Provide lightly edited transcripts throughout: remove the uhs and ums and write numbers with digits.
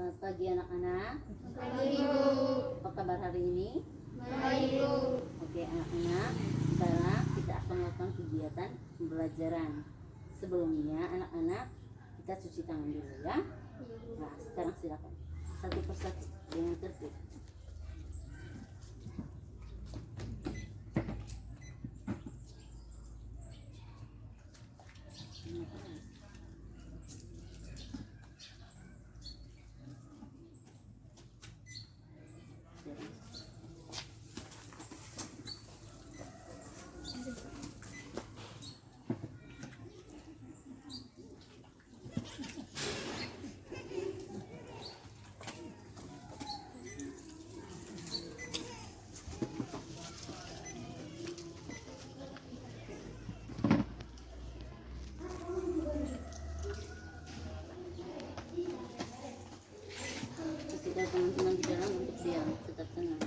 Selamat pagi anak-anak. Pagi, Bu. Apa kabar hari ini? Baik, Bu. Oke anak-anak, sekarang kita akan melakukan kegiatan pembelajaran. Sebelumnya anak-anak kita cuci tangan dulu ya. Nah sekarang silakan satu persatu dengan tertib. Kita teman-teman di dalam untuk diam, tetap tenang.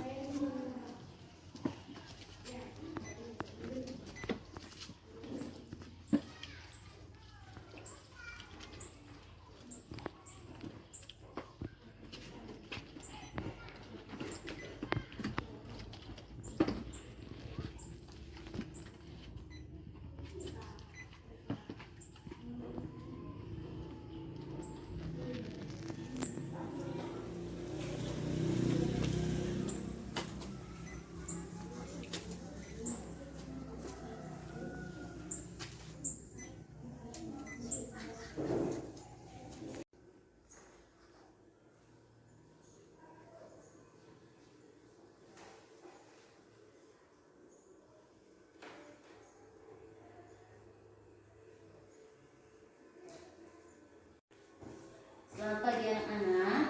Selamat pagi anak-anak.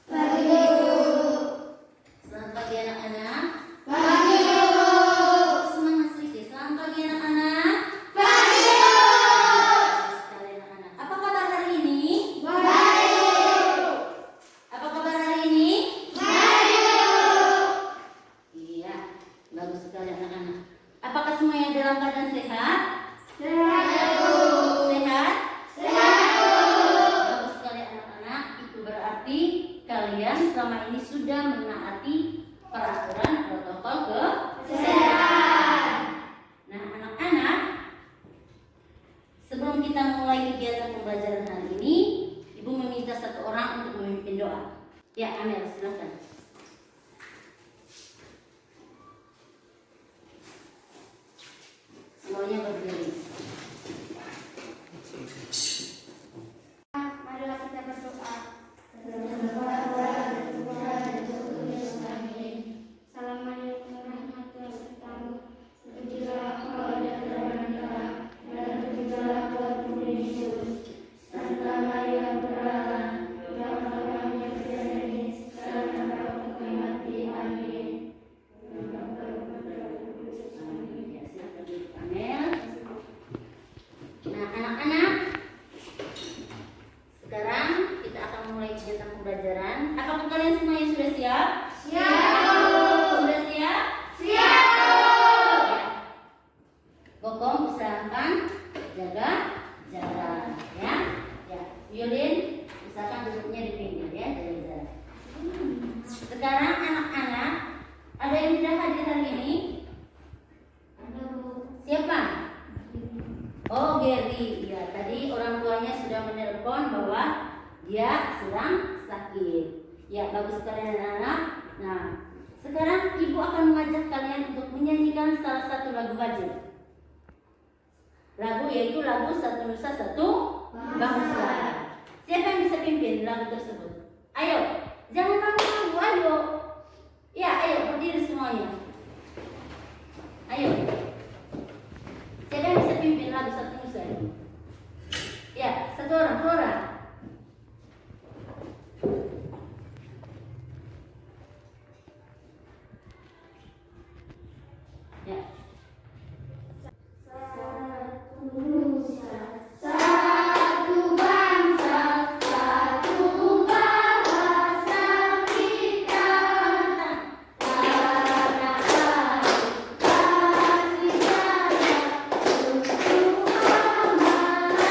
Pagi, Bu. Selamat pagi anak-anak. Pagi, Bu. Semangat sedikit. Selamat pagi anak-anak. Pagi, Bu. Sekali anak-anak. Apa kabar hari ini? Baik, Bu. Apa kabar hari ini? Baik, Bu. Iya, bagus sekali anak-anak. Apakah semuanya dalam keadaan sehat? Sehat, Bu. Sehat? Sehat, Bu. Bagus sekali anak-anak. Itu berarti kalian selama ini sudah menaati peraturan protokol Kesehatan. Nah, anak-anak, sebelum kita mulai kegiatan pembelajaran hari ini, Ibu meminta satu orang untuk memimpin doa. Ya, Amel, silakan. Semuanya berdiri. Marilah kita berdoa. Assalamualaikum warahmatullahi wabarakatuh. Terpujilah Engkau di antara wanita, dan terpujilah Engkau di Yesus. Santa Maria Beralah, doakanlah kami yang berdosa, sekarang dan pada waktu kami mati. Amin. Ya, silakan duduk, Amel. Nah, anak-anak, sekarang kita akan mulai kegiatan pembelajaran. Apakah kalian semuanya sudah siap? Siap. Sudah siap? Siap. Ya. Bokong usahakan jaga jarak, ya. Ya, Yulin usahakan duduknya di pinggir ya, jaga jarak. Sekarang anak-anak, ada yang tidak hadir hari ini? Ada, Bu. Siapa? Oh, Gary. Ya, tadi orang tuanya sudah menelpon bahwa dia sedang sakit. Ya, bagus sekali anak-anak. Nah, sekarang Ibu akan mengajak kalian untuk menyanyikan salah satu lagu wajib. Lagu yaitu lagu Satu Nusa Satu Bangsa. Siapa yang bisa pimpin lagu tersebut? Ayo, jangan malu-malu, ayo. Ya, ayo berdiri semuanya. Ayo. Siapa yang bisa pimpin lagu Satu Nusa? Ya, satu orang, dua orang. Ya. Satu Nusa, satu bangsa, satu bahasa kita. Tanah air, kasih sayang, untuk aman-amannya.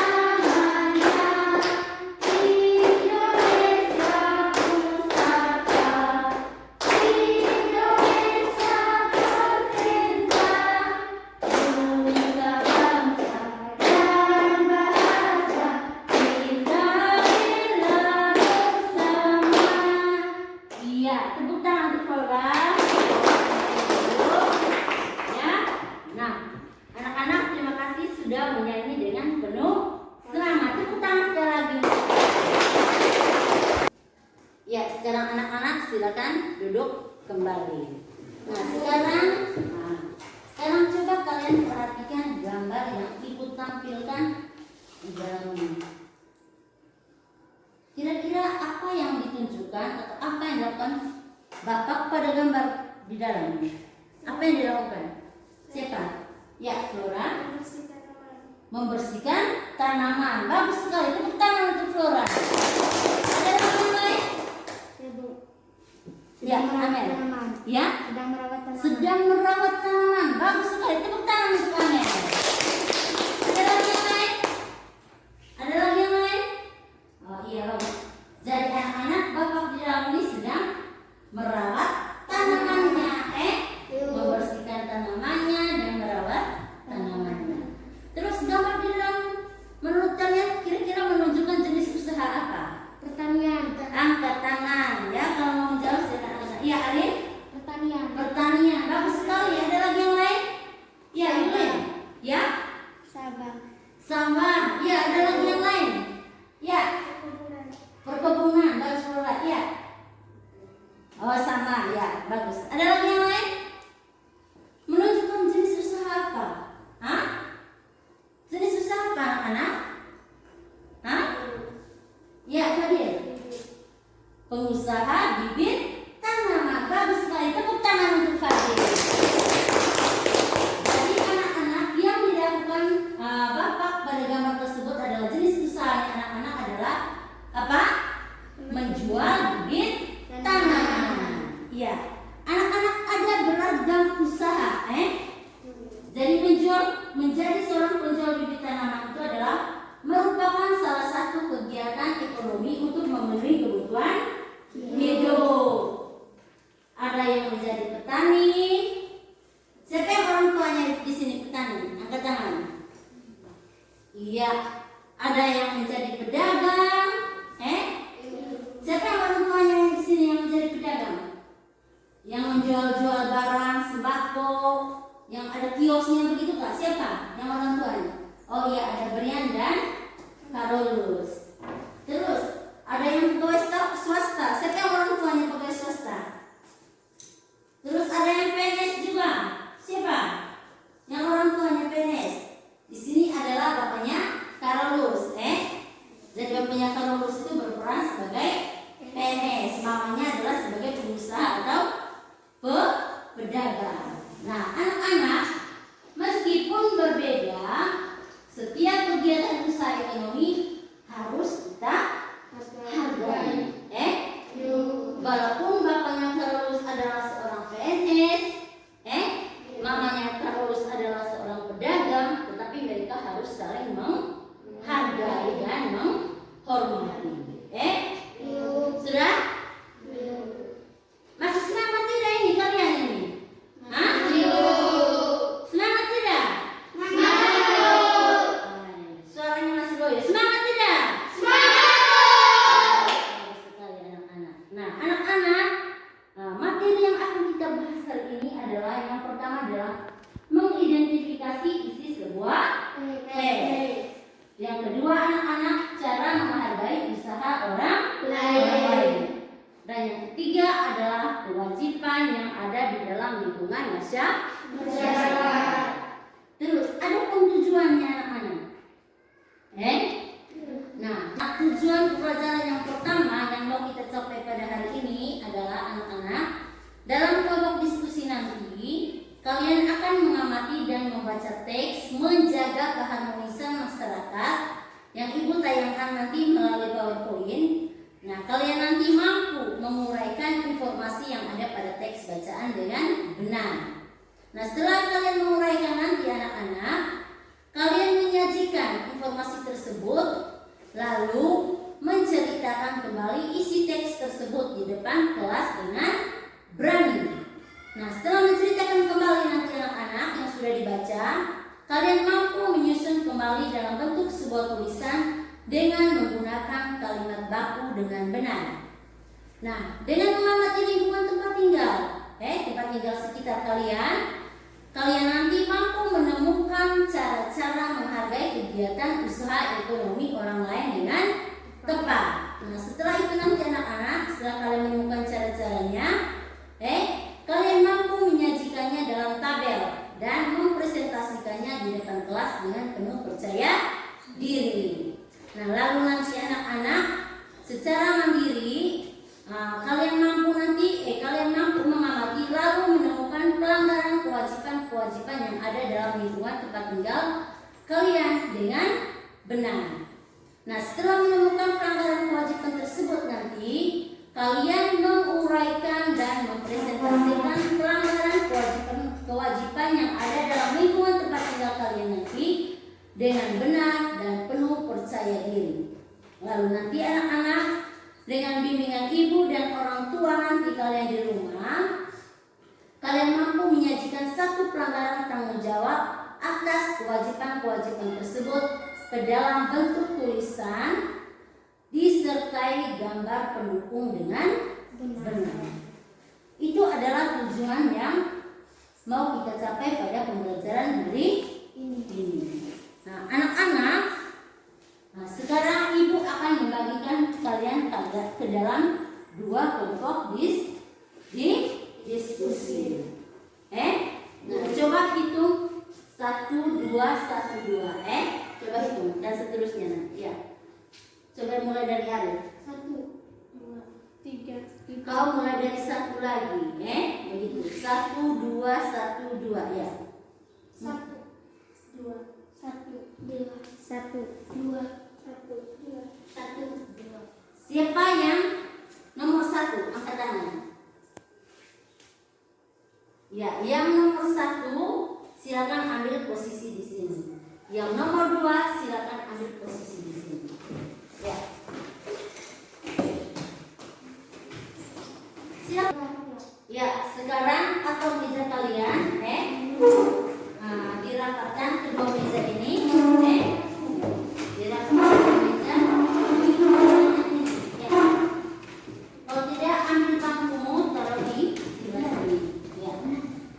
Ya, sekarang anak-anak silakan duduk kembali. Nah, sekarang coba kalian perhatikan gambar yang ibu tampilkan di dalam ini. Kira-kira apa yang ditunjukkan atau apa yang dilakukan Bapak pada gambar di dalam ini? Apa yang dilakukan? Siapa? Ya, Flora. Membersihkan tanaman. Bagus sekali. Tepuk tangan untuk Flora. Ada yang lain? Ya, Amel. Ya, sedang merawat tanaman. Bagus sekali. Tepuk tangan untuk Amel. Ada lagi yang lain? Ada lagi yang lain? Oh iya, bagus. Jadi anak-anak, Bapak di dalam ini sedang merawat tanamannya. Membersihkan tanamannya dan merawat tanamannya. Terus gambar di dalam menurut kalian kira-kira menunjukkan jenis usaha apa? Pertanian. Angkat tangan ya kalau mau menjawab silakan angkat tangan. Iya, Alif? Pertanian. Bagus sekali. Ada lagi yang lain? Ya, Yulin. Ya? Sambang. Ya, ada lagi yang lain? Ya. Perkebunan. Bagus sekali. Ya. Oh, sama. Ya, bagus. Ada lagi yang lain? Menunjukkan jenis usaha apa? Hah? Jenis usaha apa, anak-anak? Hah? Ya, Fadil. Pengusaha bibit tanaman. Bagus sekali. Tepuk tangan untuk Fadil. Jadi anak-anak yang dilakukan Bapak pada gambar tersebut adalah jenis usahanya anak-anak adalah apa? Menjual bibit tanaman. Ya. Anak-anak ada beragam usaha, Jadi menjadi seorang penjual bibit tanaman itu adalah merupakan salah satu kegiatan ekonomi untuk memenuhi kebutuhan hidup. Ada yang menjadi petani. Siapa yang orang tuanya di sini petani? Angkat tangan. Iya. Ada yang menjadi pedagang. Siapa yang orang tuanya di sini yang menjadi pedagang? Yang menjual-jual barang sembako, yang ada kiosnya begitu Kak? Siapa yang orang tuanya? Oh iya, ada Brian dan Karolus. Terus ada yang pegawai swasta. Siapa yang orang tuanya pegawai swasta? Terus ada yang PNS juga. Siapa yang orang tuanya PNS? Di sini adalah bapaknya Karolus. Jadi bapaknya Karolus itu berperan sebagai PNS, mamanya adalah sebagai pengusaha atau pedagang. Nah, anak-anak, meskipun berbeda, setiap kegiatan usaha ekonomi harus kita hargai. Walaupun bapaknya Karolus adalah seorang PNS, mamanya Karolus adalah seorang pedagang, tetapi mereka harus saling menghargai dan menghormati. Sudah? Masih semangat tidak ini kalian ini? Hah? Semangat tidak? Suaranya masih goyah. Semangat tidak? Bagus sekali anak-anak. Nah, anak-anak, materi yang akan kita bahas hari ini adalah yang pertama adalah mengidentifikasi isi sebuah teks. Yang kedua, anak-anak, cara menghargai usaha orang lain. Dan yang ketiga adalah kewajiban yang ada di dalam lingkungan masyarakat. Terus, ada tujuannya anak-anak. Nah, tujuan pelajaran yang pertama yang mau kita capai pada hari ini adalah anak-anak, dalam kelompok diskusi nanti, kalian akan mengamati dan membaca teks menjaga keharmonisan masyarakat yang ibu tayangkan nanti melalui PowerPoint. Nah, kalian nanti mampu menguraikan informasi yang ada pada teks bacaan dengan benar. Nah, setelah kalian menguraikan nanti anak-anak, kalian menyajikan informasi tersebut, lalu menceritakan kembali isi teks tersebut di depan kelas dengan berani. Nah, setelah menceritakan kembali nanti anak-anak yang sudah dibaca, kalian mampu menyusun kembali dalam bentuk sebuah tulisan dengan menggunakan kalimat baku dengan benar. Nah, dengan mengamati lingkungan tempat tinggal, tempat tinggal sekitar kalian nanti mampu menemukan cara-cara menghargai kegiatan usaha ekonomi orang lain dengan tepat. Nah, setelah itu nanti anak-anak, setelah tempat tinggal kalian dengan benar. Nah, setelah menemukan pelanggaran kewajiban tersebut nanti, kalian menguraikan dan mempresentasikan pelanggaran kewajiban yang ada dalam lingkungan tempat tinggal kalian nanti dengan benar dan penuh percaya diri. Lalu nanti anak-anak dengan bimbingan ibu dan orang tua nanti kalian di rumah, kalian mampu menyajikan satu pelanggaran tanggung jawab atas kewajiban-kewajiban tersebut ke dalam bentuk tulisan disertai gambar pendukung dengan benar. Itu adalah tujuan yang mau kita capai pada pembelajaran hari ini. Nah, anak-anak, sekarang ibu akan membagikan kalian ke dalam dua kelompok diskusi. Nah, coba hitung 1, 2, 1, 2. Coba hitung dan seterusnya nanti ya. Coba mulai dari Arif. 1, 2, 3. Kau mulai dari 1 lagi, begitu. 1, 2, 1, 2 ya. 1, 2, 1, 2, 1, 2, 1, 2, 1, 2. Siapa yang nomor 1? Angkat tangan. Ya, yang nomor 1 silakan ambil posisi di sini. Yang nomor 2 silakan ambil posisi di sini. Ya. Silakan. Ya, sekarang atau meja kalian, dirapatkan kedua meja ini, dirapatkan kedua meja. Ya. Kalau tidak, ambil bangkumu taruh di sebelah sini. Ya.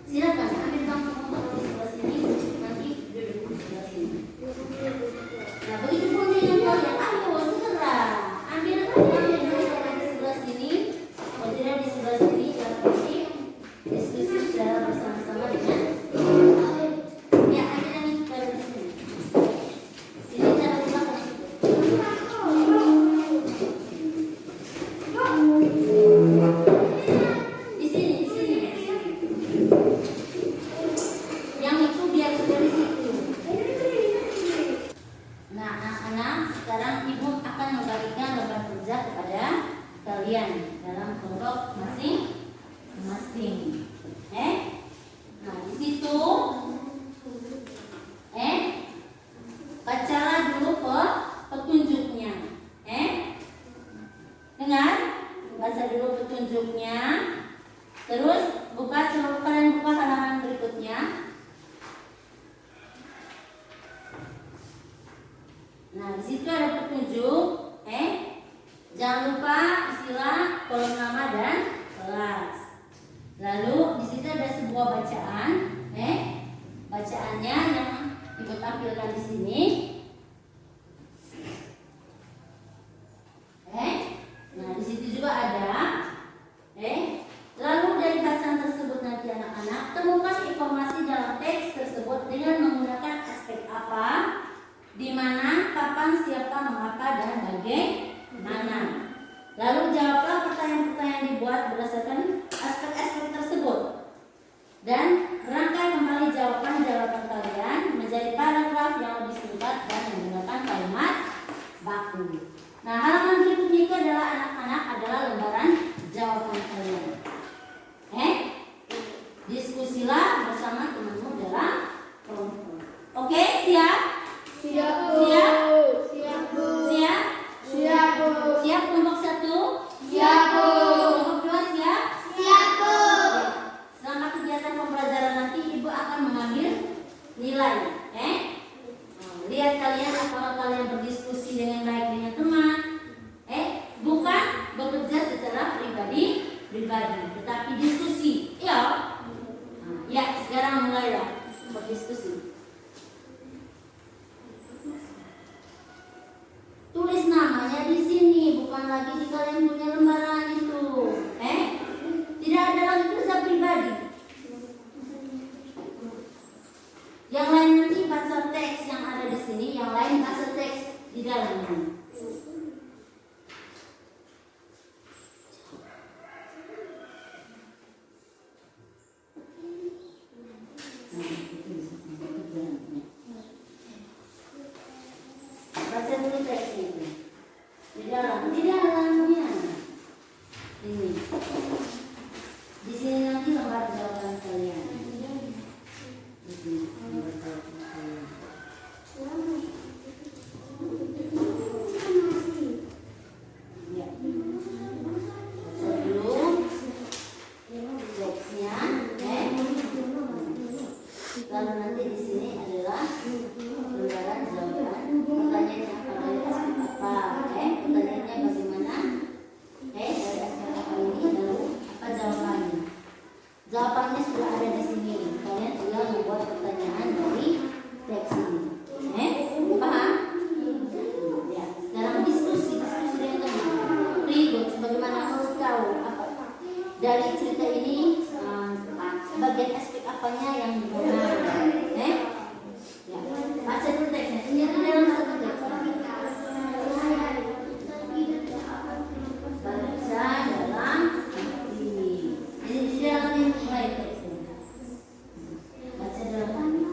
Silakan ambil bangkumu taruh di sebelah sini. Nanti duduk di sebelah sini. Nah, begitu pun dengan kalian. Ayo segera ambil di sebelah sini. Kalau tidak di sebelah sini, nanti diskusi secara bersama-sama dengan. Ya, ambil yang taruh di sini. Sini taruh di belakang situ. Di sini. Yang itu biar sudah di situ. Nah, anak-anak, sekarang ibu akan membagikan lembar kerja kepada kalian dalam kelompok masing-masing. Nah, di situ bacalah dulu petunjuknya. Dengar? Baca dulu petunjuknya. Terus kalian buka halaman berikutnya. Nah, di situ ada petunjuk. Jangan lupa istilah, kolom nama dan kelas. Lalu di situ ada sebuah bacaan. Bacaannya yang ibu tampilkan di sini. Nah, di situ juga ada. Lalu dari bacaan tersebut nanti anak-anak temukan informasi dalam teks tersebut dengan menggunakan aspek apa, di mana, kapan, siapa, mengapa, dan bagaimana. Lalu jawablah pertanyaan-pertanyaan dibuat berdasarkan aspek-aspek tersebut. Dan rangkai kembali jawaban-jawaban kalian menjadi paragraf yang lebih singkat dan menggunakan kalimat baku. Nah, halaman berikutnya itu adalah anak-anak adalah lembaran jawaban kalian. Diskusilah bersama temanmu dalam kelompok. Oke, siap? Siap, Bu. Siap? Siap, Bu. Siap? Siap, Bu. Siap kelompok 1? Siap, Bu. Kelompok 2 siap? Siap, Bu. Selama kegiatan pembelajaran nanti ibu akan mengambil nilai. Lihat kalian apakah kalian berdiskusi dengan baik dengan teman. Bukan bekerja secara pribadi, tetapi diskusi. Ya, sekarang mulailah berdiskusi. Tulis namanya di sini, bukan lagi di kalian punya lembaran itu. Tidak ada lagi kerja pribadi. Yang lain nanti baca teks yang ada di sini, yang lain baca teks di dalamnya. Ini. Di sini nanti lembar jawaban kalian. Di sini lembar jawaban kalian. Ya. Sebelum teksnya, lalu nanti di sini adalah lembaran jawaban. Pertanyaannya apa dari aspek apa? Pertanyaannya bagaimana? Dari aspek apa ini? Lalu apa jawabannya? Jawabannya sudah ada di sini. Kalian tinggal membuat pertanyaan dari teks ini. Paham? Ya. Sekarang diskusi dengan teman. Ribut. Bagaimana menurut kau? Apa dari cerita ini? Bagian aspek apanya yang benar? Ya. Baca dulu teksnya. Ini dalam satu teks. Baca dalam ini. Ini di dalam ini mulai teksnya. Baca dalam ini.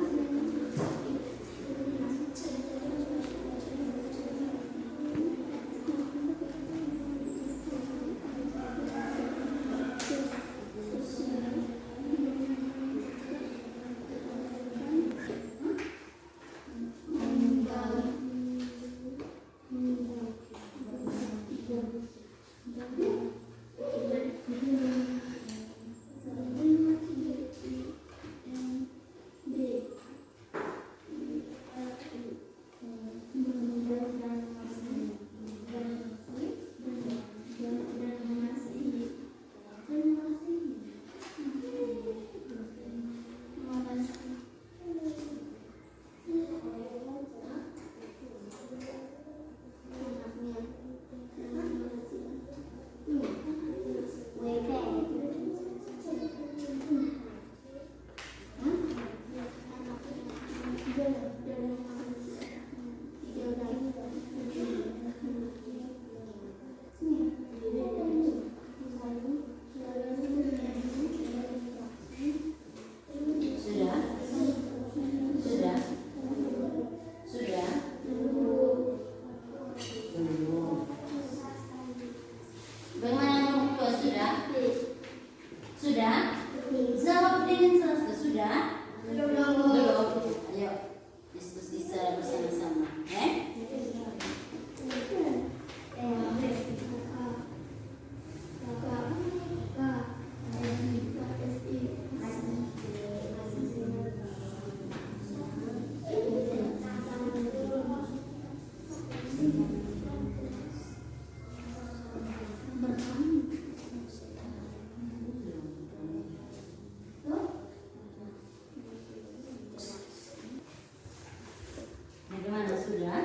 Bagaimana sudah?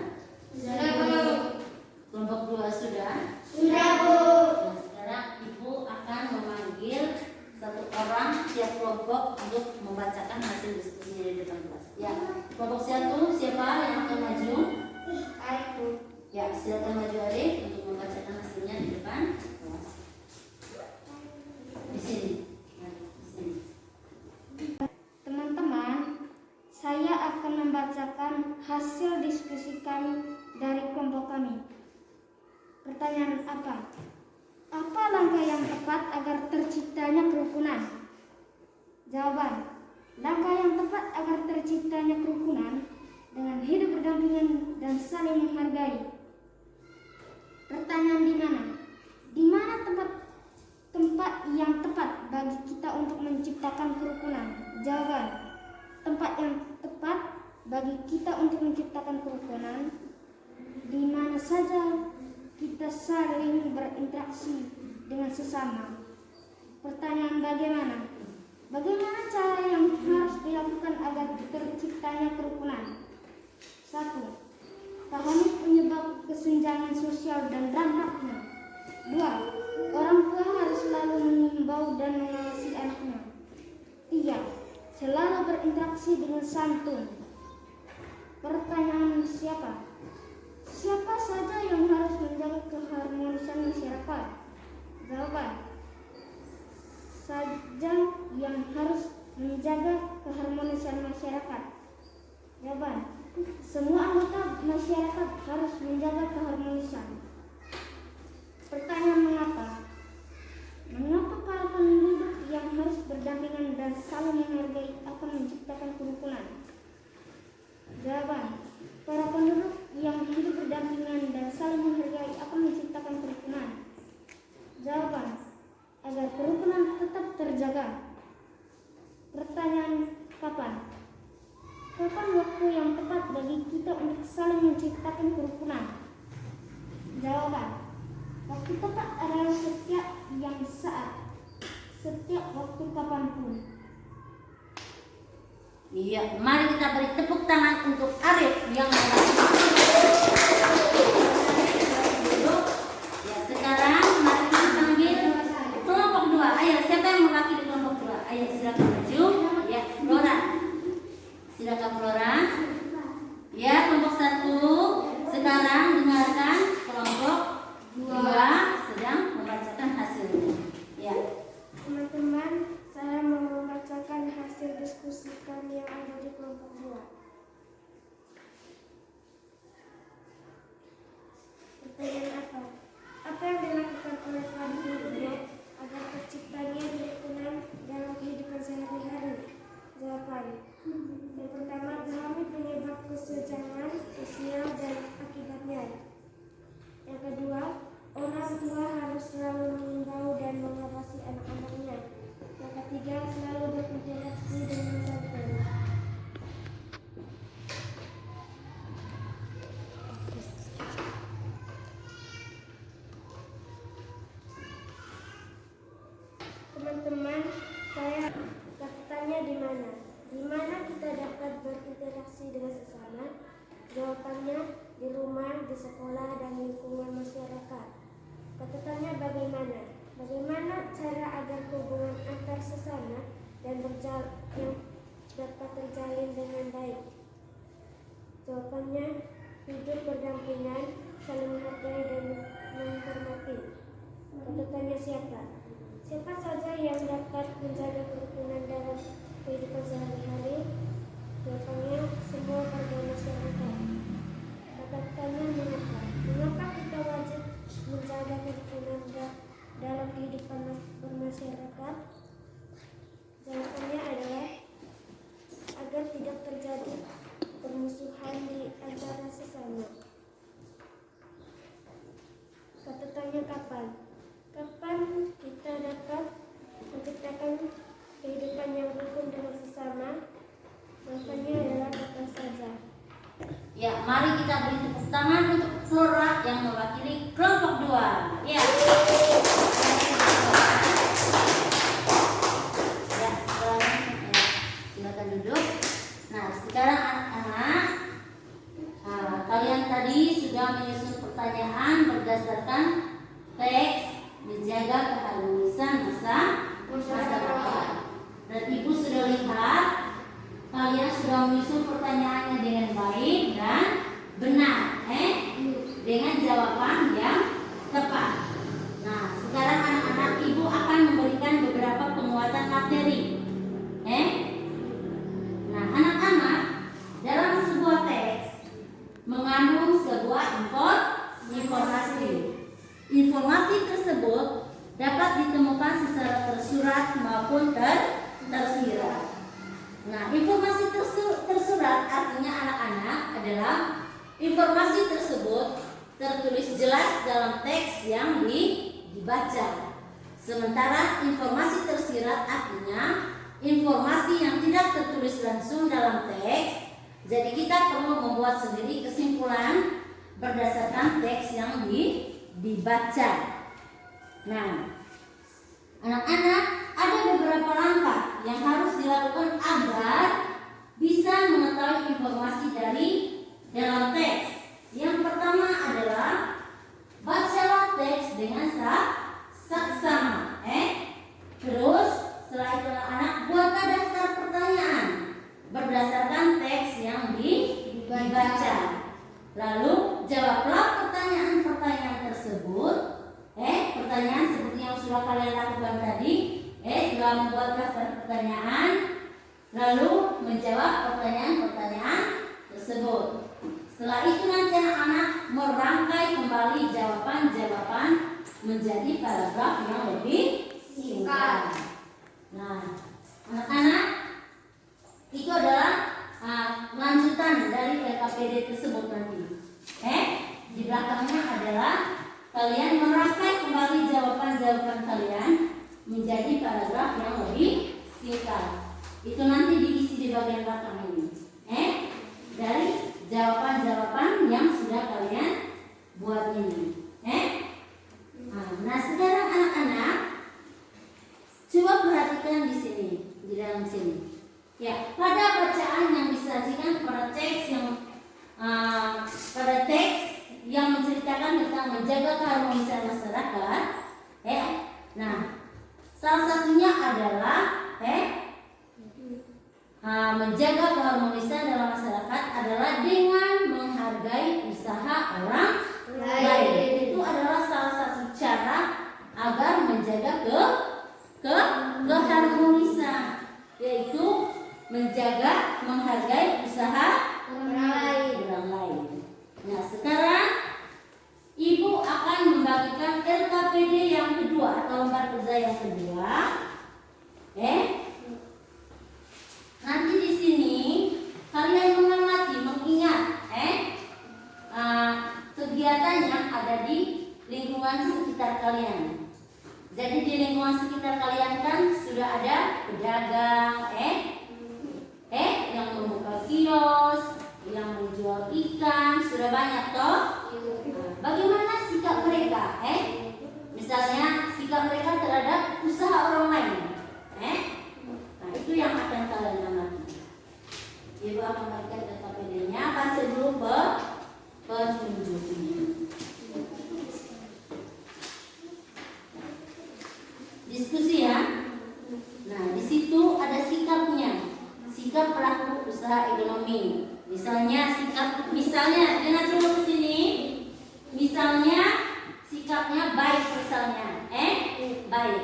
Sudah, Bu. Kelompok 2 sudah? Sudah, Bu. Nah, sekarang Ibu akan memanggil satu orang tiap kelompok untuk membacakan hasil diskusinya di depan kelas. Ya, kelompok 1 siapa yang akan maju? Baik, Bu. Ya, silakan maju Arif untuk membacakan hasilnya di depan kelas. Di sini. Nah, di sini. Teman-teman, saya akan membacakan hasil diskusi kami dari kelompok kami. Pertanyaan apa? Apa langkah yang tepat agar terciptanya kerukunan? Jawaban: langkah yang tepat agar terciptanya kerukunan dengan hidup berdampingan dan saling menghargai. Pertanyaan di mana? Di mana tempat yang tepat bagi kita untuk menciptakan kerukunan? Jawaban: tempat yang tepat bagi kita untuk menciptakan kerukunan di mana saja kita saling berinteraksi dengan sesama. Pertanyaan bagaimana? Bagaimana cara yang harus dilakukan agar terciptanya kerukunan? 1. Pahami penyebab kesenjangan sosial dan dampaknya. 2. Orang tua harus selalu mengimbau dan mengawasi anaknya. 3. Selalu berinteraksi dengan santun. Pertanyaan siapa? Siapa saja yang harus menjaga keharmonisan masyarakat? Jawaban: saja yang harus menjaga keharmonisan masyarakat. Jawaban: semua anggota masyarakat harus menjaga keharmonisan. Pertanyaan mengapa? Jawaban: agar kerukunan tetap terjaga. Pertanyaan: kapan? Kapan waktu yang tepat bagi kita untuk saling menciptakan kerukunan? Jawaban: waktu tepat adalah setiap yang saat, setiap waktu kapanpun. Iya, mari kita beri tepuk tangan untuk Arif yang duduk. Ya, sekarang mari kita panggil kelompok 2. Ayo, siapa yang mewakili kelompok 2? Ayo, silakan maju. Ya, Flora. Silakan Flora. Ya, kelompok 1. Sekarang dengarkan kelompok 2 sedang membacakan hasilnya. Ya. Teman-teman, saya mau membacakan hasil diskusi kami yang ada di kelompok 2. Pertanyaan apa? Apa yang dilakukan oleh Fadil Hidayat agar terciptanya kerukunan dalam kehidupan sehari-hari? Jawaban: yang pertama, pahami penyebab kesenjangan sosial dan akibatnya. Yang kedua, orang tua harus selalu mengimbau dan mengawasi anak-anaknya. Yang ketiga, selalu berinteraksi dengan santun. Teman-teman, saya bertanya di mana? Di mana kita dapat berinteraksi dengan sesama? Jawabannya di rumah, di sekolah, dan lingkungan masyarakat. Kata tanya bagaimana? Bagaimana cara agar hubungan antar sesama dan yang dapat terjalin dengan baik? Jawabannya hidup berdampingan, saling menghargai dan menghormati. Kata tanya siapa? Siapa saja yang dapat menjaga kerukunan dalam kehidupan sehari-hari? Jawabannya semua warga masyarakat. Kata tanya mengapa? Mengapa kita wajib menjaga kerukunan dalam kehidupan bermasyarakat? Jawabannya adalah agar tidak terjadi permusuhan di antara sesama. Kata tanya kapan? Kapan kita dapat menciptakan kehidupan yang rukun dengan sesama? Jawabannya adalah kapan saja. Ya, mari kita beri tepuk tangan untuk Flora yang mewakili kelompok 2. Ya. Ya, silakan duduk. Nah, sekarang anak-anak, kalian tadi sudah menyusun pertanyaan berdasarkan teks menjaga keharmonisan masyarakat. Dan Ibu sudah lihat kalian sudah menyusun pertanyaannya dengan baik dan benar, dengan jawaban yang tepat. Nah, sekarang anak-anak, Ibu akan memberikan beberapa penguatan materi. Nah, anak-anak, dalam sebuah teks mengandung sebuah informasi. Informasi tersebut dapat ditemukan secara tersurat maupun tersirat. Nah, informasi tersurat artinya anak-anak adalah informasi tersebut tertulis jelas dalam teks yang dibaca. Sementara informasi tersirat artinya informasi yang tidak tertulis langsung dalam teks. Jadi kita perlu membuat sendiri kesimpulan berdasarkan teks yang dibaca. Nah, anak-anak, ada beberapa langkah yang harus dilakukan agar bisa mengetahui informasi dari dalam teks. Yang pertama adalah bacalah teks dengan saksama. Terus setelah itu anak buatlah daftar pertanyaan berdasarkan teks yang dibaca. Lalu jawablah pertanyaan-pertanyaan tersebut. Pertanyaan seperti yang sudah kalian lakukan tadi. Sudah membuat daftar pertanyaan, lalu menjawab pertanyaan-pertanyaan tersebut. Setelah itu nanti anak-anak merangkai kembali jawaban-jawaban menjadi paragraf yang lebih singkat. Nah, anak-anak, itu adalah lanjutan dari LKPD tersebut nanti. Di belakangnya adalah kalian merangkai kembali jawaban-jawaban itu nanti diisi di bagian belakang ini. Dari jawaban-jawaban yang sudah kalian buat ini. Nah, sekarang anak-anak coba perhatikan di sini, di dalam sini. Ya, pada bacaan yang disajikan pada teks yang menceritakan tentang menjaga keharmonisan masyarakat, nah, salah satunya adalah menjaga keharmonisan dalam masyarakat adalah dengan menghargai usaha orang lain. Itu adalah salah satu cara agar menjaga keharmonisan, yaitu menghargai usaha orang lain. Nah, sekarang Ibu akan membagikan LKPD yang kedua atau lembar kerja yang kedua. Nanti di sini kalian mengamati, mengingat kegiatan yang ada di lingkungan sekitar kalian. Jadi di lingkungan sekitar kalian kan sudah ada pedagang, yang membuka kios, yang menjual ikan, sudah banyak toh. Bagaimana sikap mereka? Misalnya sikap mereka terhadap usaha orang lain. Nah, itu yang akan kalian amati. Ibu akan bagikan LKPD-nya. Baca dulu petunjuknya. Diskusi ya. Nah, di situ ada sikapnya. Sikap pelaku usaha ekonomi. Misalnya dengar dulu ke sini. Misalnya sikapnya baik misalnya. Baik.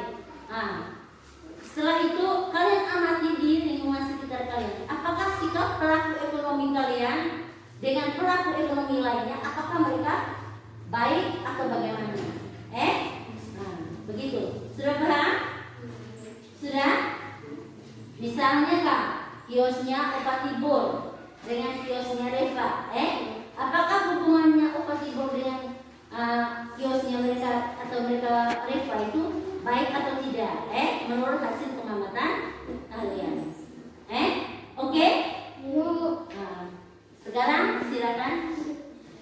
Setelah itu kalian amati di lingkungan sekitar kalian. Apakah sikap pelaku ekonomi kalian dengan pelaku ekonomi lainnya, apakah mereka baik atau bagaimana? Begitu. Sudah paham? Sudah? Misalnya Kak, kiosnya Opa Tibur dengan kiosnya Reva, apakah hubungannya Opa Tibur dengan kiosnya mereka Reva itu baik atau tidak? Menurut hasil pengamatan kalian. Oke? Sekarang silakan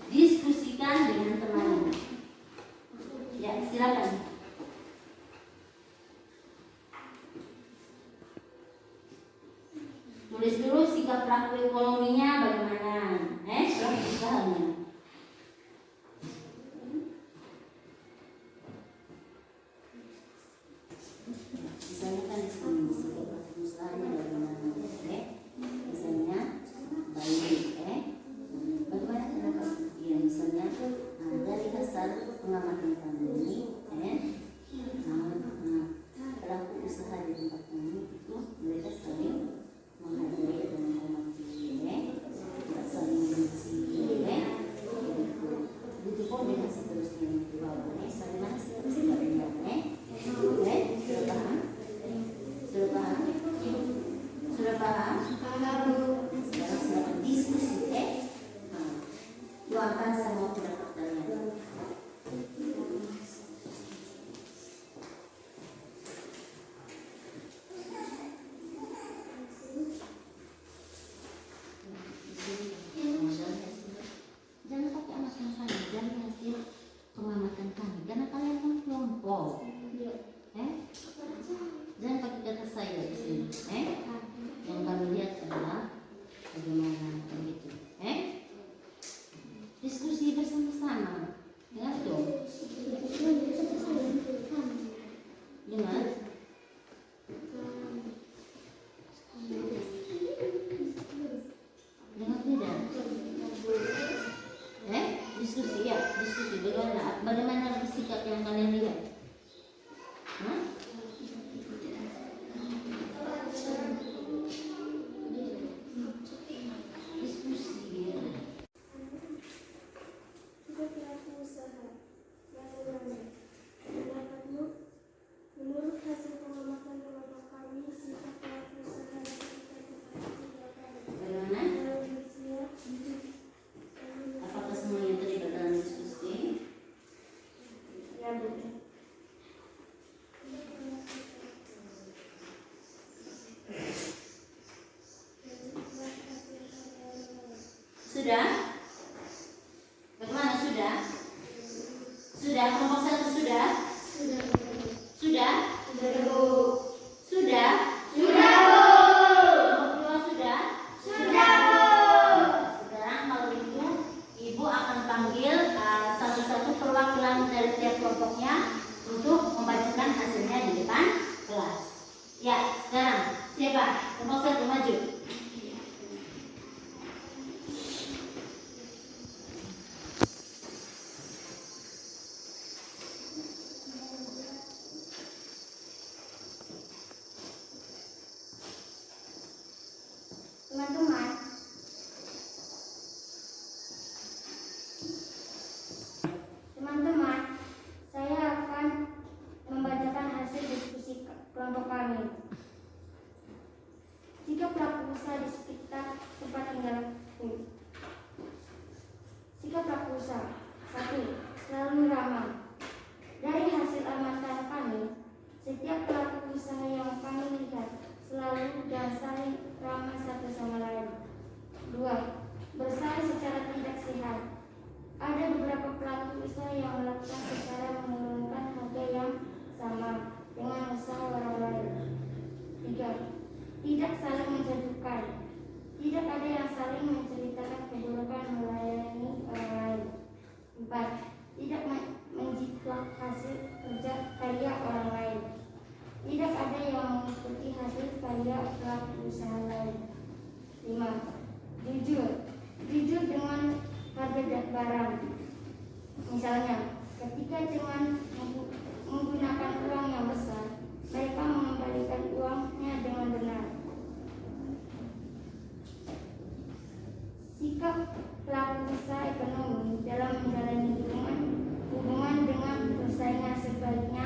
diskusikan dengan teman. Ya, silakan. Tulis dulu sikap pelaku ekonominya bagaimana, pelaku usahanya. Misalnya kan di sini sikap pelaku usahanya bagaimana, misalnya baik, bagaimana kenapa? Ya misalnya dari hasil pengamatan kami, pelaku usaha di tempat kami itu mereka saling menghargai dan menghormati, saling mengisi, begitu pun dengan seterusnya di bawah. Bagaimana sikapnya? Sudah paham? Sudah paham? Sudah paham? Sekarang silakan diskusi. Luangkan semua pendapat kalian. Jangan pakai alasan saya, jangan hasil pengamatan kami, karena kalian kan kelompok. Jangan pakai kata saya di sini. Yang kami lihat adalah bagaimana begitu. Diskusi bersama-sama. Dengar dong. Dengar. Dengar tidak? Diskusi ya, diskusi bagaimana sikap yang kalian lihat? Diskusi ya. Menurut hasil pengamatan kami, sikap pelaku usaha Bagaimana? Apakah semuanya terlibat dalam diskusi? Ya, betul. kelompok kami. Sikap pelaku usaha di sekitar tempat tinggalku. Sikap pelaku usaha. 1. Selalu ramah. Dari hasil amatan kami, setiap pelaku usaha yang kami lihat selalu dan saling ramah satu sama lain. 2. Bersaing secara tidak sehat. Ada beberapa pelaku usaha yang melakukan secara menurunkan harga yang sama dengan usaha orang lain. 3. Tidak saling menjatuhkan. Tidak ada yang saling menceritakan keburukan melayani orang lain. 4. Tidak menjiplak hasil kerja karya orang lain. Tidak ada yang mengikuti hasil karya pelaku usaha lain. 5. Jujur. Jujur dengan harga barang. Misalnya, ketika dengan menggunakan uang yang besar, mereka mengembalikan uangnya dengan benar. Sikap pelaku usaha ekonomi dalam menjalani hubungan dengan pesaingnya sebaiknya: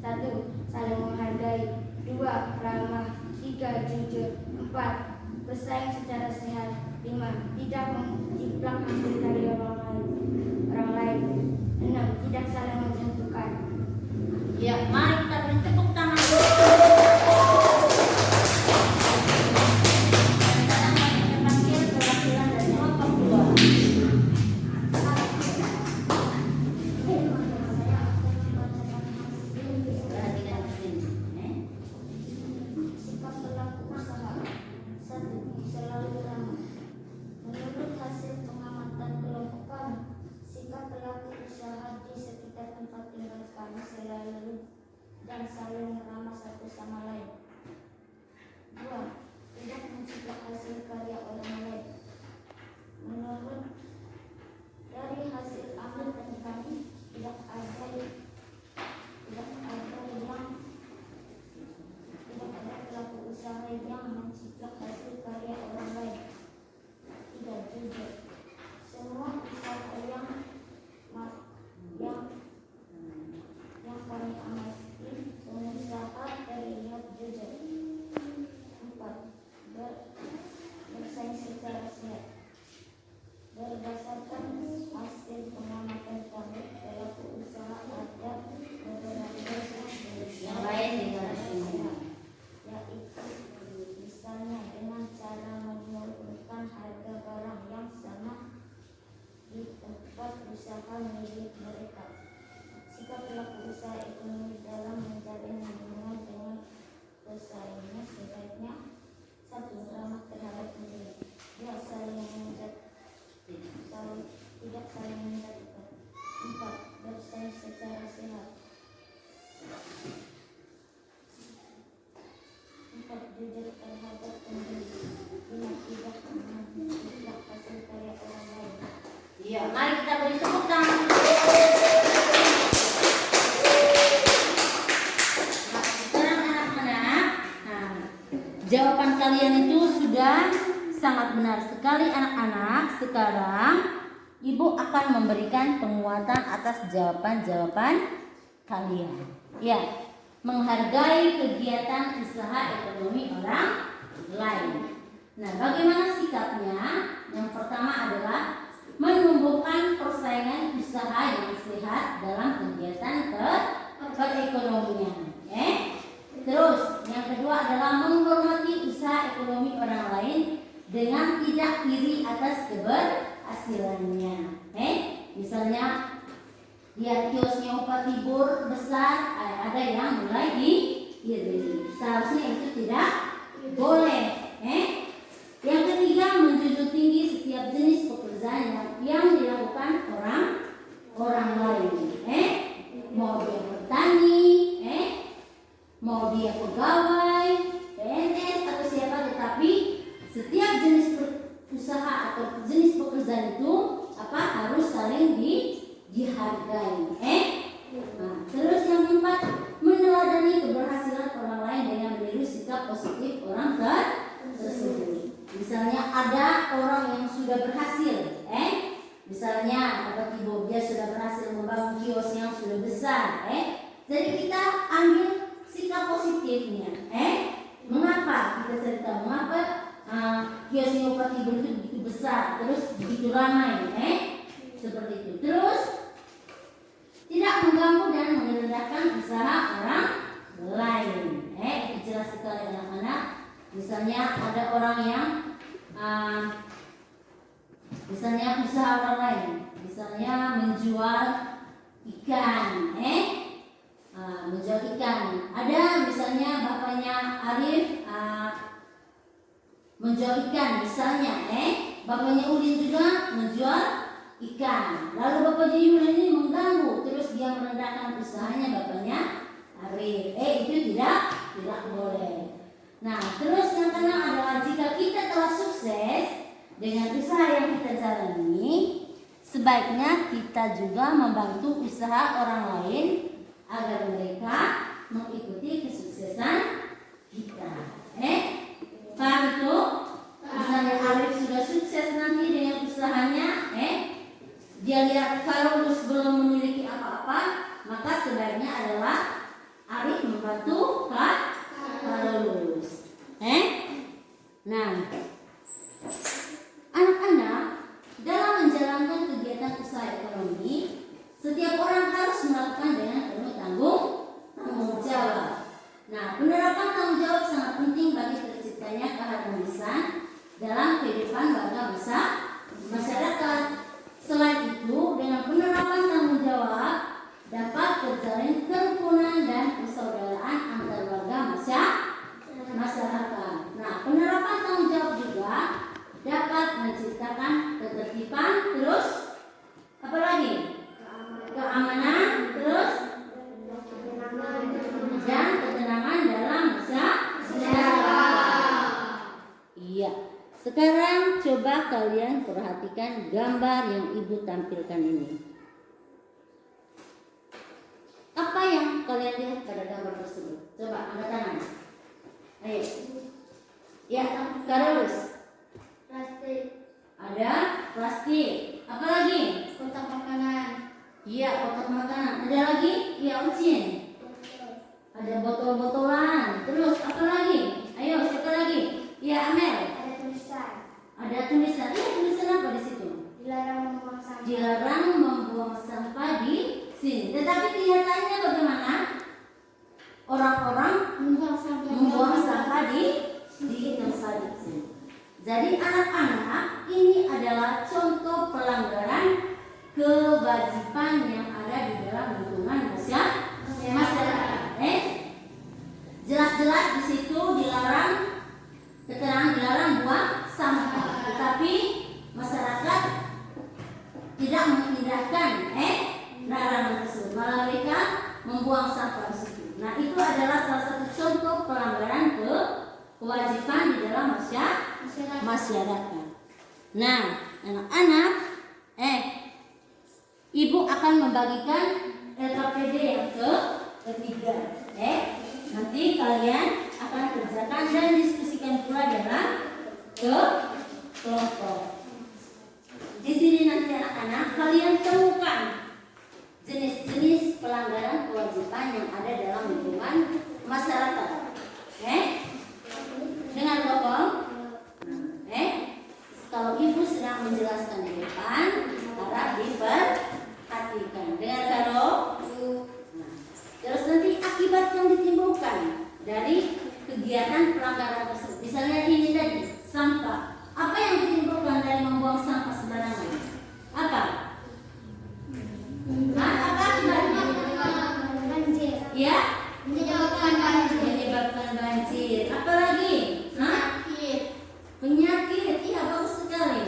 1. Saling menghargai. 2. Ramah. 3. Jujur. 4. Bersaing secara sehat. 5. Tidak menjiplak hasil karya orang lain. 6. Tidak saling menjatuhkan. Ya, mari kita beri tepuk tangan. Sikap pelaku usaha. 1. Selalu ramah. Menurut hasil pengamatan kelompok kami, sikap pelaku usaha di sekitar tempat tinggal kami selalu dan saling ramah satu sama lain. 2. Tidak menjiplak hasil karya orang lain. Menurut dari hasil amatan kami, tidak ada pelaku usaha yang menjiplak hasil karya orang lain. 3. Jujur. Semua usaha yang kami amati, pengusaha terlihat jujur. 4. Bersaing secara sehat. Berdasarkan hasil pengamatan kami, pelaku usaha ada beberapa Yang lain dengan yaitu misalnya dengan cara menurunkan harga barang yang sama di tempat usaha milik mereka. Sikap pelaku usaha ekonomi dalam menjalin hubungan dengan pesaingnya sebaiknya: 1. Ramah terhadap diri. 2. Tidak saling menjatuhkan. 4. Bersaing secara sehat. 4. Jujur terhadap diri. 5. Tidak menjiplak hasil karya orang lain. Ya, mari kita beri tepuk tangan. Nah, sekarang anak-anak, jawaban kalian itu sudah sangat benar sekali anak-anak. Sekarang Ibu akan memberikan penguatan atas jawaban-jawaban kalian. Ya, menghargai kegiatan usaha ekonomi orang lain. Nah, bagaimana sikapnya? Yang pertama adalah menumbuhkan persaingan usaha yang sehat dalam kegiatan perekonomian. Terus yang kedua adalah menghormati usaha ekonomi orang lain dengan tidak iri atas keberhasilannya. Misalnya lihat kiosnya Bupati Bor besar, ada yang mulai iri. Seharusnya itu tidak boleh. Yang ketiga, menjunjung tinggi setiap jenis pekerjaan yang dilakukan orang lain. Mau dia petani, mau dia pegawai, PNS atau siapa, tetapi setiap jenis usaha atau jenis pekerjaan itu harus saling dihargai. Nah, terus yang keempat, meneladani keberhasilan orang lain dengan meniru sikap positif orang tersebut. Misalnya ada orang yang sudah berhasil, misalnya Bapak Ibu dia sudah berhasil membangun kios yang sudah besar, jadi kita ambil sikap positif tahu mengapa kiosnya Bupati Belu itu begitu besar, terus begitu ramai, seperti itu. Terus tidak mengganggu dan merendahkan usaha orang lain, itu jelas sekali anak-anak. Misalnya ada orang yang misalnya usaha orang lain, misalnya menjual ikan, menjual ikan. Ada misalnya bapaknya Arif menjual ikan, misalnya, bapaknya Udin juga menjual ikan. Lalu bapaknya Yulin ini mengganggu, terus dia merendahkan usahanya bapaknya Arif. Itu tidak boleh. Nah, terus yang keenam adalah jika kita telah sukses dengan usaha yang kita jalani, sebaiknya kita juga membantu usaha orang lain agar mereka mengikuti kesuksesan kita. Paham itu? Misalnya Arif sudah sukses nanti dengan usahanya, dia lihat Karolus belum memiliki apa-apa, maka sebaiknya adalah Arif membantu Karolus. Nah, anak-anak, dalam menjalankan kegiatan usaha ekonomi, setiap orang harus melakukan dengan penuh tanggung jawab. Nah, penerapan tanggung jawab sangat penting bagi terciptanya keharmonisan dalam kehidupan warga masyarakat. Selain itu, dengan penerapan tanggung jawab dapat terjalin kerukunan dan persaudaraan antar warga masyarakat. Nah, penerapan tanggung jawab juga dapat menciptakan ketertiban, terus apa lagi? Keamanan, terus dan ketenangan dalam masyarakat. Iya. Sekarang coba kalian perhatikan gambar yang Ibu tampilkan ini. Apa yang kalian lihat pada gambar tersebut? Coba angkat tangan. Ayo. Ya, Karolus. Plastik. Ada plastik. Apa lagi? Kotak makanan. Iya, kotak makanan. Ada lagi? Iya, Ucin. Ada botol-botolan. Terus apa lagi? Ayo, siapa lagi? Iya, Amel. Ada tulisan. Ada tulisan. Iya, tulisan apa di situ? Dilarang membuang sampah. Dilarang membuang sampah di sini. Tetapi kenyataannya bagaimana? Orang-orang membuang sampah di tempat itu. Jadi anak-anak, ini adalah contoh pelanggaran kewajiban yang ada di dalam lingkungan masyarakat. Jelas-jelas di situ dilarang, keterangan dilarang buang sampah, tetapi masyarakat tidak mengindahkan larangan tersebut, malah mereka membuang sampah di situ. Nah, itu adalah salah satu contoh pelanggaran kewajiban di dalam masyarakat. Nah, anak-anak, Ibu akan membagikan LKPD yang ketiga. Nanti kalian akan kerjakan dan diskusikan pula dalam kelompok. Di sini nanti anak-anak kalian temukan jenis-jenis pelanggaran kewajiban yang ada dalam lingkungan masyarakat. Dengan pokok. Kalau Ibu sedang menjelaskan di depan, harap diperhatikan. Dengan Karo. Terus nanti akibat yang ditimbulkan dari kegiatan pelanggaran tersebut. Misalnya ini tadi, sampah. Apa yang ditimbulkan dari membuang sampah sembarangan? Apa? Apa akibatnya? Banjir. Ya? Menyebabkan banjir. Menyebabkan banjir. Apa lagi? Penyakit. Iya, bagus sekali.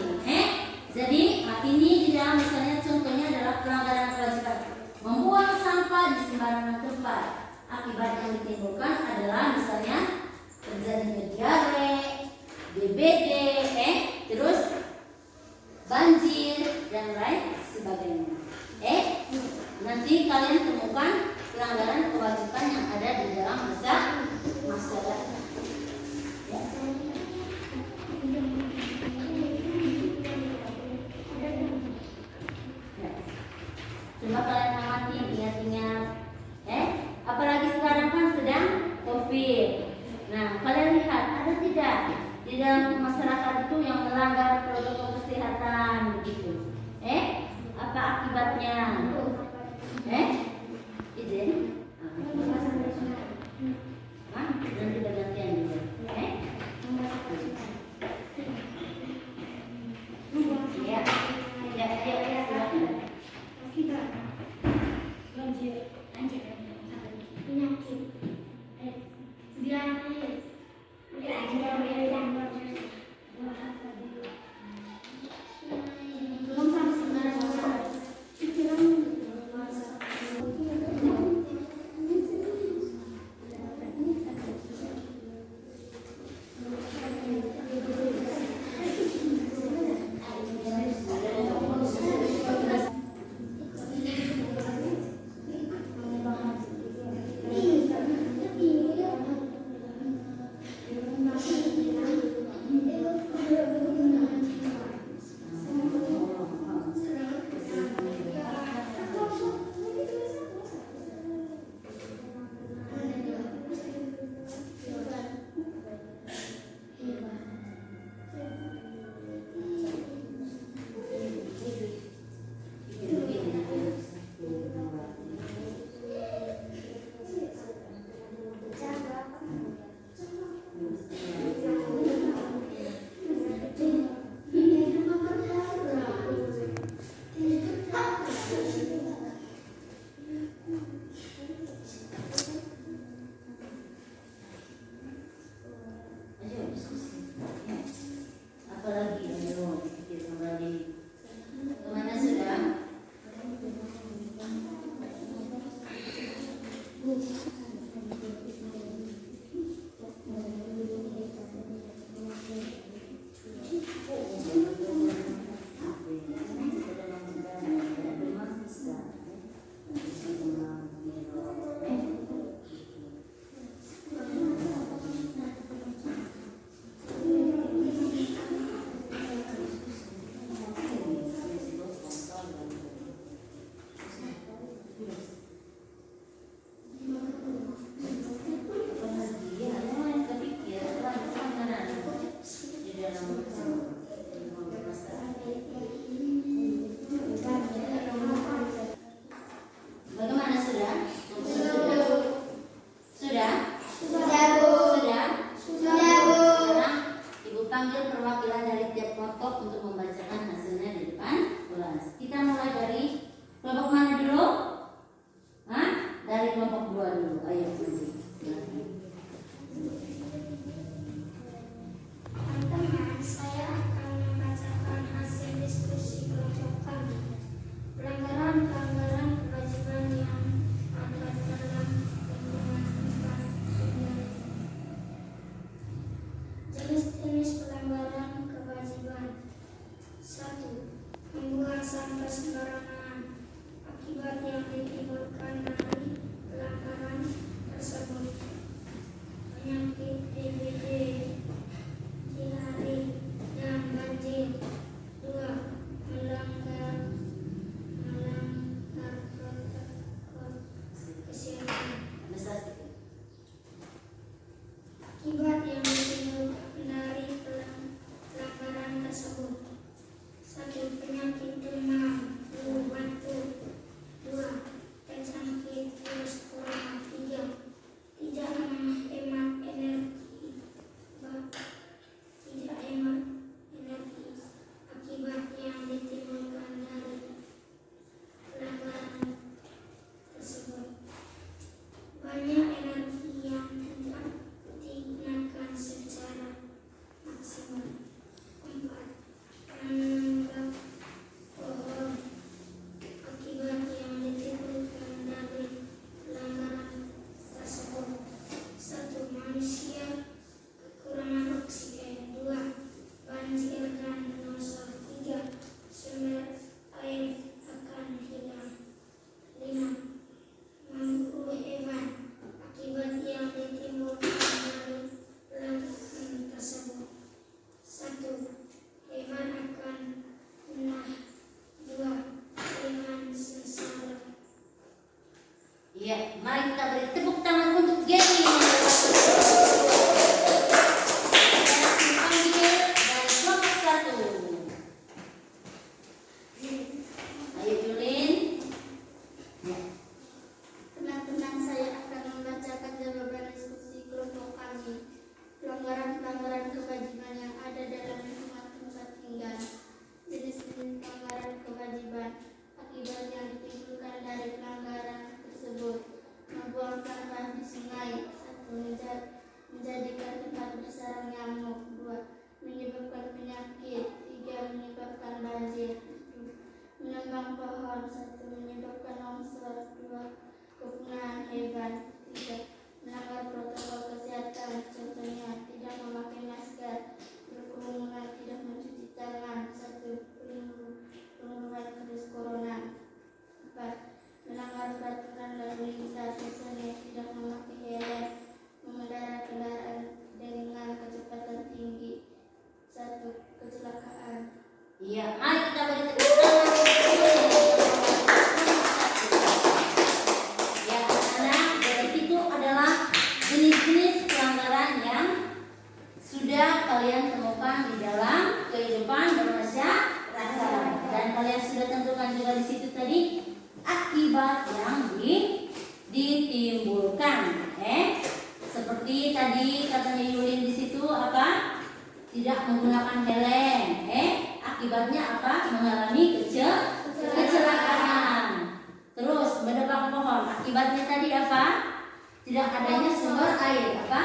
Jadi ini di dalam misalnya contohnya adalah pelanggaran kewajiban membuang sampah di sembarangan tempat. Akibat yang ditimbulkan adalah misalnya terjadinya diare, DBD, terus banjir dan lain sebagainya. Nanti kalian temukan pelanggaran kewajiban yang ada di dalam masyarakat. Ya. Coba kalian amati, ingat-ingat. Apalagi sekarang kan sedang COVID. Nah, kalian lihat ada tidak di dalam masyarakat itu yang melanggar protokol kesehatan begitu? Apa akibatnya? Izin? Dan tidak gantian juga. Ya, silakan. Apalagi ayo pikir kembali. Kemana sudah? Bagaimana sudah? Sudah? Sekarang Ibu panggil perwakilan dari tiap kelompok untuk membacakan hasilnya di depan kelas. Kita mulai dari kelompok mana dulu? Dari kelompok 2 dulu. Ayo, maju. Teman-teman, saya akan membacakan hasil diskusi kelompok kami. Pelanggaran kewajiban yang ada dalam lingkungan tempat tinggal. Jenis-jenis pelanggaran kewajiban. 1. Membuang sampah sembarangan. Akibat yang ditimbulkan dari pelanggaran tersebut: penyakit DBD, diare, dan banjir. 2. Melanggar protokol kesehatan. Akibat yang ditimbulkan dari pelanggaran tersebut: 1. Penyakit demam, flu, batuk. 2. Penyakit virus corona. 3. Tidak menghemat energi menjadikan tempat bersarang nyamuk. 2. Menyebabkan penyakit. 3. Menyebabkan banjir. Menebang pohon. 1. Menyebabkan longsor. 2. Kepunahan hewan. 3. Melanggar protokol kesehatan, contohnya tidak memakai masker, berkerumun, tidak mencuci tangan. 1. Penularan virus corona. 4. Melanggar peraturan lalu lintas, misalnya tidak memakai helm, mengendarai kendaraan dengan kecepatan tinggi. 1. Kecelakaan. Iya, mari kita beri tepuk tangan. Ya, anak-anak, jadi itu adalah jenis-jenis pelanggaran yang sudah kalian temukan di dalam kehidupan bermasyarakat, dan kalian sudah tentukan juga di situ tadi akibat yang ditimbulkan. Seperti tadi katanya Yulin di situ apa? Tidak menggunakan helm. Akibatnya apa? Mengalami kecelakaan. Terus menebang pohon. Akibatnya tadi apa? Tidak adanya sumber air. Apa?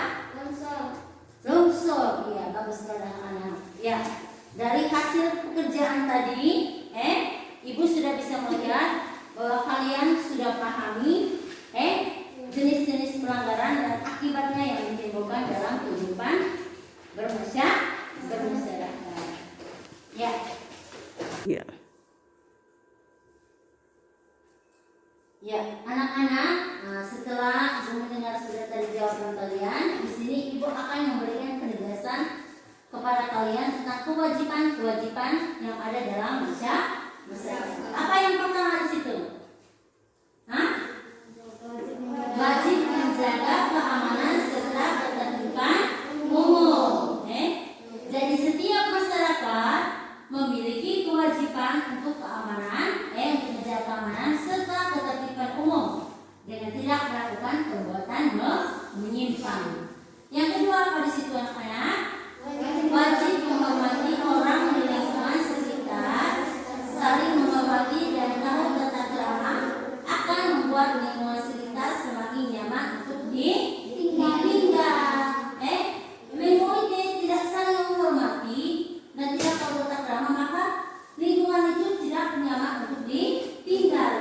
Longsor. Iya, bagus sekali anak-anak. Ya, dari hasil pekerjaan tadi, Ibu sudah bisa melihat bahwa kalian sudah pahami jenis-jenis pelanggaran dan akibatnya yang ditimbulkan dalam kehidupan bermasyarakat. Ya. Ya. Ya, anak-anak, setelah Ibu mendengar sudah tadi jawaban kalian, di sini Ibu akan memberikan penegasan kepada kalian tentang kewajiban-kewajiban yang ada dalam masyarakat. Apa yang pertama di situ? Wajib menjaga keamanan serta ketertiban umum. Jadi setiap masyarakat memiliki kewajiban untuk keamanan, untuk menjaga keamanan serta ketertiban umum dengan tidak melakukan perbuatan menyimpang. Yang kedua apa di situ anak-anak? Wajib menghormati orang di lingkungan sekitar, saling menghormati dan tahu tata krama akan membuat lingkungan sekitar semakin nyaman untuk ditinggal. Memang tidak saling menghormati dan tidak tahu tata krama, maka lingkungan itu tidak nyaman untuk ditinggal.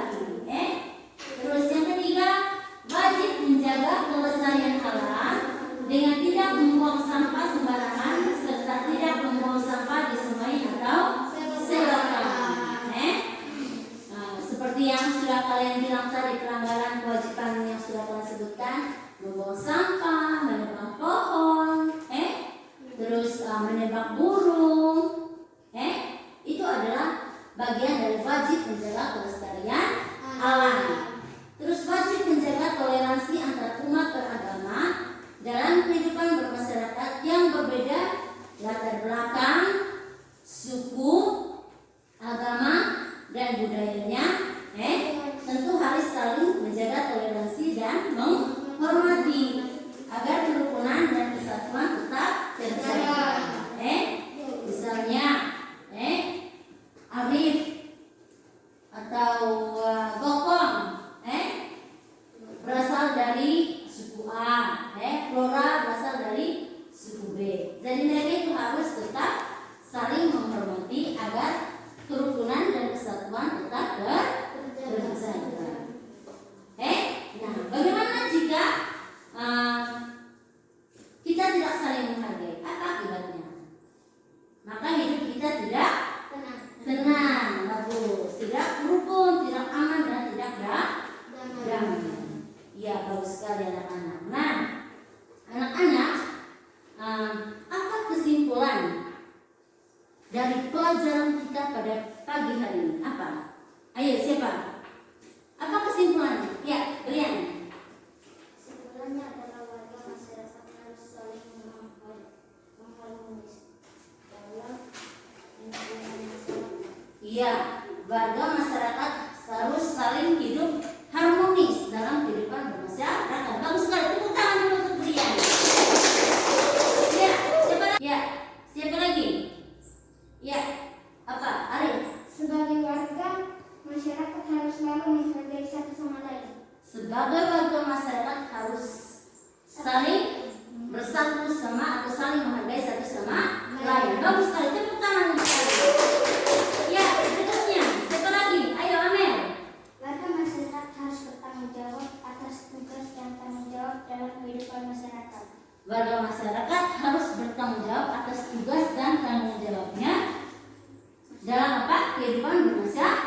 Terus yang ketiga, wajib menjaga kelestarian alam dengan tidak membuang sampah sembarangan serta tidak membuang sampah di sungai atau selokan. Seperti yang sudah kalian bilang tadi, pelanggaran kewajiban yang sudah kalian sebutkan, membuang sampah, menebang pohon, terus menebak burung, itu adalah bagian dari wajib menjaga kelestarian alam. Terus wajib menjaga toleransi antar umat beragama dalam kehidupan bermasyarakat yang berbeda latar belakang, suku, agama, dan budayanya. Tentu harus saling menjaga toleransi dan menghormati agar kerukunan dan kesatuan tetap terjaga. Misalnya, Arif atau Gokong berasal dari suku A, Flora berasal dari suku B. Jadi mereka itu harus tetap saling menghormati agar kerukunan dan kesatuan tetap terjaga. Nah, bagaimana jika kita tidak saling menghargai? Apa akibatnya? Maka hidup kita tidak tenang, bagus, tidak rukun, tidak aman, dan tidak damai. Ya, bagus sekali anak-anak. Nah, anak-anak, apa kesimpulan dari pelajaran kita pada pagi hari ini? Apa? Ayo, siapa? Apa kesimpulannya? Ya, Brian. Kesimpulannya adalah warga masyarakat harus saling mengharmonis dalam lingkungan masyarakat. Iya, warga masyarakat harus saling hidup harmonis dalam kehidupan bermasyarakat. Bagus sekali. Tepuk tangan dulu untuk Brian. Ya, siapa lagi? Ya, siapa lagi? Ya, apa? Arif. Sebagai warga masyarakat harus selalu menghargai satu sama lain. Sebagai warga masyarakat harus saling bersatu sama atau saling menghargai satu sama lain. Bagus sekali, tepuk tangan untuk kalian. Ya, berikutnya, siapa lagi? Ayo Amel. Warga masyarakat harus bertanggung jawab atas tugas dan tanggung jawab dalam kehidupan masyarakat. Warga masyarakat harus bertanggung jawab atas tugas dan tanggung jawabnya dalam apa? Kehidupan bermasyarakat.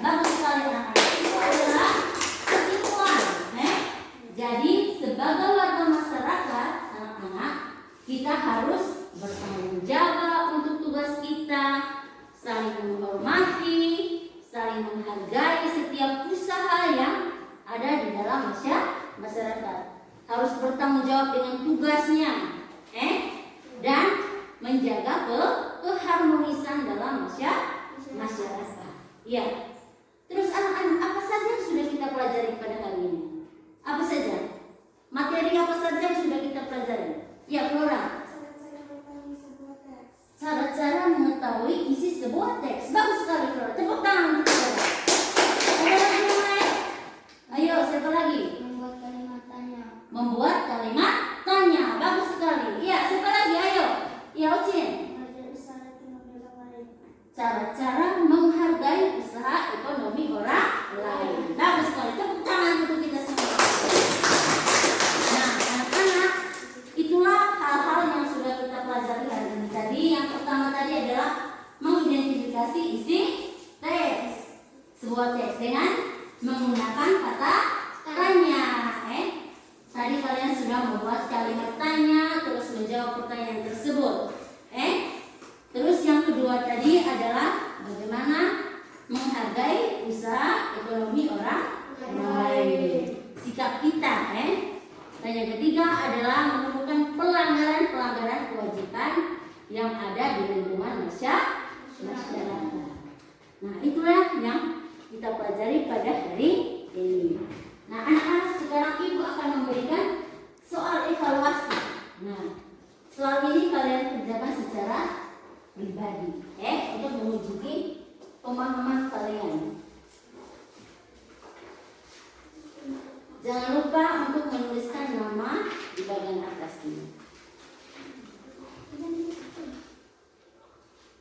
Bagus sekali anak-anak. Itu adalah kesimpulan. Jadi sebagai warga masyarakat, anak-anak, kita harus bertanggung jawab untuk tugas kita, saling menghormati, saling menghargai setiap usaha yang ada di dalam masyarakat. Harus bertanggung jawab dengan tugasnya, dan menjaga keharmonisan dalam masyarakat. Ya. Terus anak-anak, apa saja yang sudah kita pelajari pada hari ini? Apa saja? Materi apa saja yang sudah kita pelajari? Ya, Flora. Cara-cara mengetahui isi sebuah teks. Bagus sekali, Flora. Tepuk tangan untuk Flora. Ada lagi yang lain? Ayo, siapa lagi? Membuat kalimat tanya. Membuat kalimat tanya. Bagus sekali. Ya, siapa lagi? Ayo. Ya, Ocin. Cara-cara menghargai usaha ekonomi orang lain. Bagus sekali. Tepuk tangan untuk kita semua. Nah, anak-anak, itulah hal-hal yang sudah kita pelajari hari ini. Tadi yang pertama tadi adalah mengidentifikasi isi teks. Sebuah teks dengan menggunakan kata tanya. Tadi kalian sudah membuat kalimat tanya, terus menjawab pertanyaan tersebut. Terus yang kedua tadi adalah bagaimana menghargai usaha ekonomi orang lain. Sikap kita, Dan yang ketiga adalah menemukan pelanggaran kewajiban yang ada di lingkungan masyarakat. Nah, itulah yang kita pelajari pada hari ini. Nah, anak-anak, sekarang Ibu akan memberikan soal evaluasi. Nah, soal ini kalian kerjakan secara pribadi, untuk menguji pemahaman kalian. Jangan lupa untuk menuliskan nama di bagian atasnya.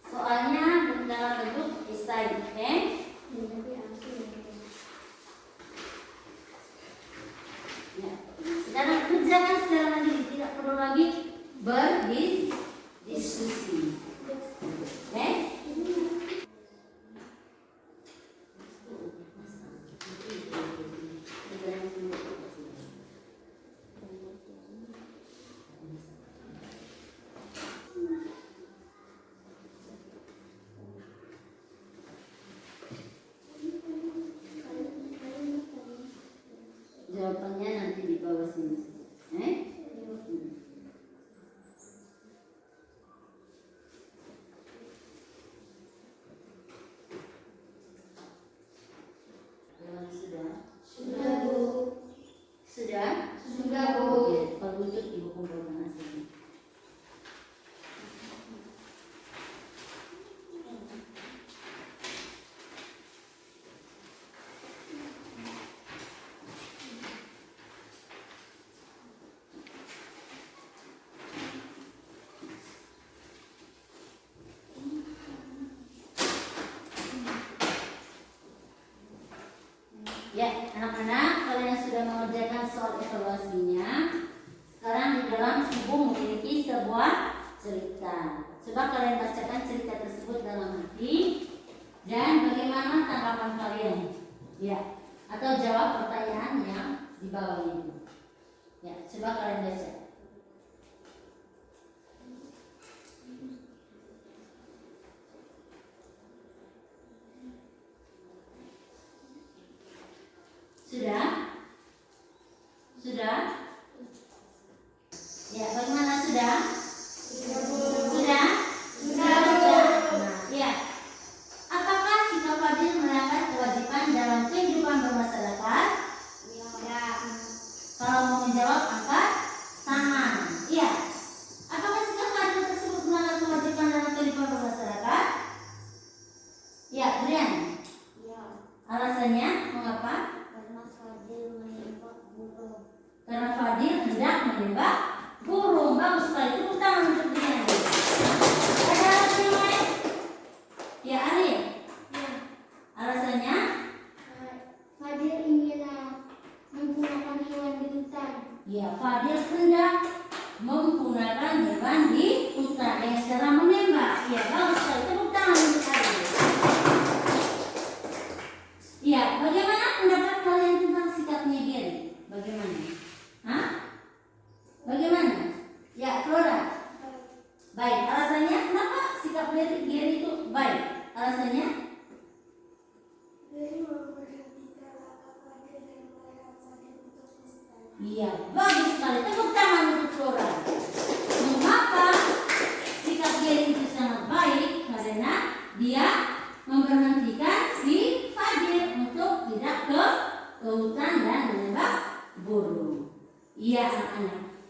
Soalnya dalam bentuk esai, Ya. Sekarang kerjakan secara mandiri, tidak perlu lagi berdiskusi. Jawabannya nanti di bawah sini. Sudah, Bu. Sudah? Sudah, Bu. Ya, kalau untuk Ibu kumpulkan hasilnya. Ya, anak-anak, kalian sudah mengerjakan soal evaluasinya. Sekarang di dalam Ibu memiliki sebuah cerita. Coba kalian bacakan cerita tersebut dalam hati dan bagaimana tanggapan kalian. Ya, atau jawab pertanyaan yang di bawah itu. Ya, coba kalian baca. Sudah? Sudah? Ya, bagaimana sudah? Sudah? Sudah? Nah, ya. Apakah sikap Fadil melanggar kewajiban dalam kehidupan bermasyarakat? Ya. Kalau mau menjawab, angkat tangan. Baik, alasannya kenapa sikap Gary itu baik? Alasannya? Iya, bagus sekali. Tepuk tangan untuk Flora. Mengapa sikap Gary itu sangat baik? Karena dia memberhentikan si Fadil untuk tidak ke hutan dan menembak burung. Iya anak-anak.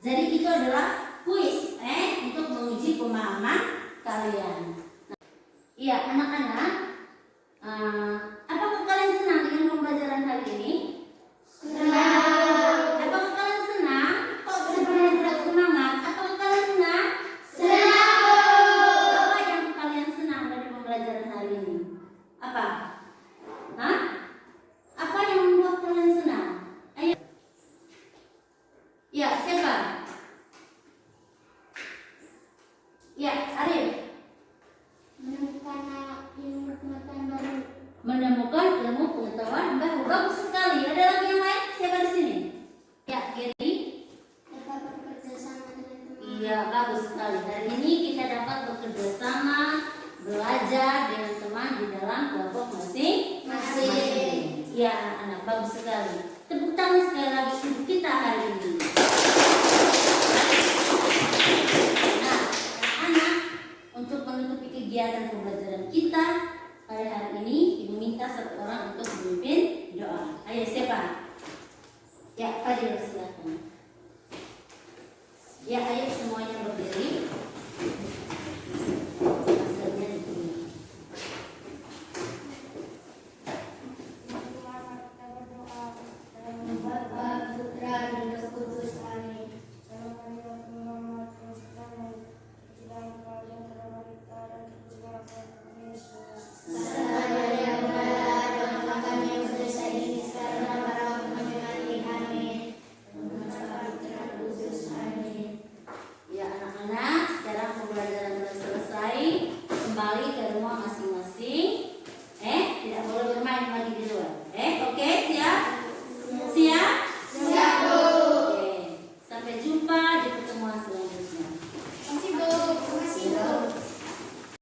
Jadi itu adalah kuis untuk menguji pemahaman kalian. Iya anak-anak. Apakah kalian senang dengan pembelajaran hari ini? Senang. Apakah kalian senang? Kok sebenarnya tidak semangat? Apakah kalian senang? Senang. Apa yang kalian senang dari pembelajaran hari ini? Apa? Hah? Apa yang membuat kalian senang? Ayo. Ya, siapa? Ya, Arif. Menemukan ilmu pengetahuan baru. Bagus sekali. Ada lagi yang lain? Siapa di sini? Ya, Gary. Dapat bekerja sama dengan teman. Iya, bagus sekali. Hari ini kita dapat bekerja sama, belajar dengan teman di dalam kelompok masing-masing. Iya, anak-anak, bagus sekali. Tepuk tangan sekali lagi untuk kita hari ini. Nah, anak-anak, untuk menutupi kegiatan pembelajaran kita pada hari ini, Ibu minta satu orang untuk memimpin doa. Ayo, siapa? Ya, Fadil, silakan. Ya, ayo